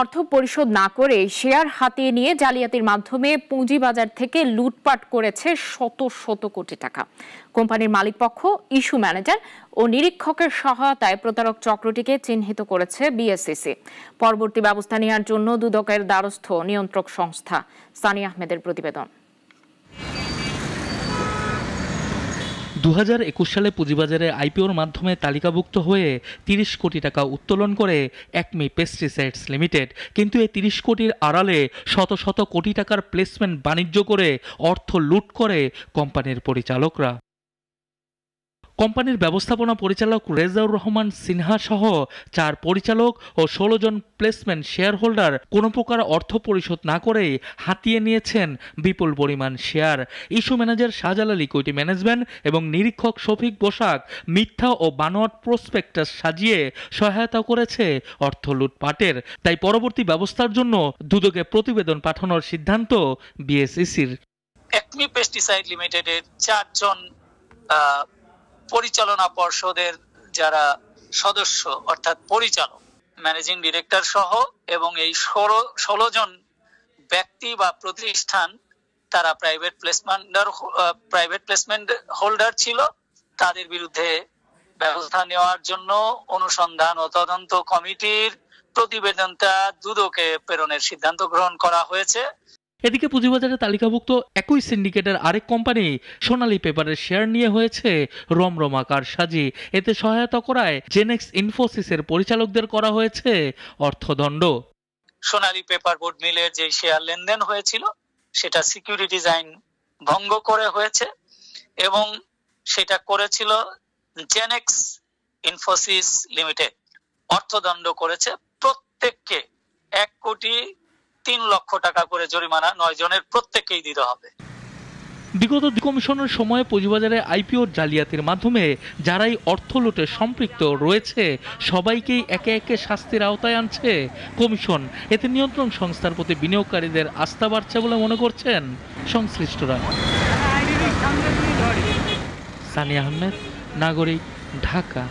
অর্থ পরিশোধ না করে শেয়ার হাতিয়ে নিয়ে জালিয়াতির মাধ্যমে পুঁজিবাজার থেকে লুটপাট করেছে শত শত কোটি টাকা। কোম্পানির মালিকপক্ষ, ইস্যু ম্যানেজার ও নিরীক্ষকের সহায়তায় প্রতারক চক্রটিকে চিহ্নিত করেছে বিএসইসি। পরবর্তী ব্যবস্থা নেওয়ার জন্য দুদকের দ্বারস্থ নিয়ন্ত্রক সংস্থা। সানিয়া আহমেদের প্রতিবেদন। 2021 সালে পুঁজিবাজারে আইপিওর মাধ্যমে তালিকাভুক্ত হয়ে 30 কোটি টাকা উত্তোলন করে একমি পেস্টিসাইডস লিমিটেড। কিন্তু এই 30 কোটির আড়ালে শত শত কোটি টাকার প্লেসমেন্ট বাণিজ্য করে অর্থ লুট করে কোম্পানির পরিচালকরা। কোম্পানির ব্যবস্থাপনা পরিচালক রেজাউর রহমান সিনহা সহ 4 পরিচালক ও 16 জন প্লেসমেন্ট শেয়ার হোল্ডার কোনো প্রকার অর্থ পরিশোধ না করেই হাতিয়ে নিয়েছেন বিপুল পরিমাণ share. Issue manager Shahjalal equity management এবং নিরীক্ষক শফিক বসাক মিথ্যা ও বানোয়াট প্রসপেক্টাস সাজিয়ে সহায়তা করেছে অর্থ লুটপাটের। তাই পরবর্তী ব্যবস্থার জন্য দুদকে প্রতিবেদন পাঠানোর সিদ্ধান্ত বিএসইসির। একমি পেস্টিসাইড লিমিটেডের 4 জন পরিচালনা পর্ষদের যারা সদস্য অর্থাৎ পরিচালক, ম্যানেজিং ডিরেক্টর সহ এবং এই 16 জন ব্যক্তি বা প্রতিষ্ঠান তারা প্রাইভেট প্লেসমেন্ট হোল্ডার ছিল। তাদের বিরুদ্ধে ব্যবস্থা নেওয়ার জন্য অনুসন্ধান ও তদন্ত কমিটির প্রতিবেদনটা দুদকে প্রেরণের সিদ্ধান্ত গ্রহণ করা হয়েছে। এদিকে পুঁজিবাজারে তালিকাভুক্ত একই সিন্ডিকেটের আরেক কোম্পানি সোনালী পেপারের শেয়ার নিয়ে হয়েছে রমরমা কারসাজি। এতে সহায়তা করায় জেনেক্স ইনফোসিসের পরিচালকদের করা হয়েছে অর্থদণ্ড। সোনালী পেপার বোর্ড মিলের যে শেয়ার লেনদেন হয়েছিল সেটা সিকিউরিটিজ আইন ভঙ্গ করে হয়েছে এবং সেটা করেছিল জেনেক্স ইনফোসিস লিমিটেড। অর্থদণ্ড করেছে প্রত্যেককে 1,03,00,000 টাকা করে জরিমানা 9 জনের প্রত্যেককেই দিতে হবে। বিগত কমিশনের সময়ে পুঁজিবাজারে আইপিওর জালিয়াতির মাধ্যমে যারাই অর্থ লুটে সম্পৃক্ত রয়েছে সবাইকেই একে একে শাস্তির আওতায় আনছে কমিশন। এতে নিয়ন্ত্রণ সংস্থার প্রতি বিনিয়োগকারীদের আস্থা বাড়ছে বলে মনে করছেন সংশ্লিষ্টরা। সানিয়া আহমেদ, নাগরিক, ঢাকা।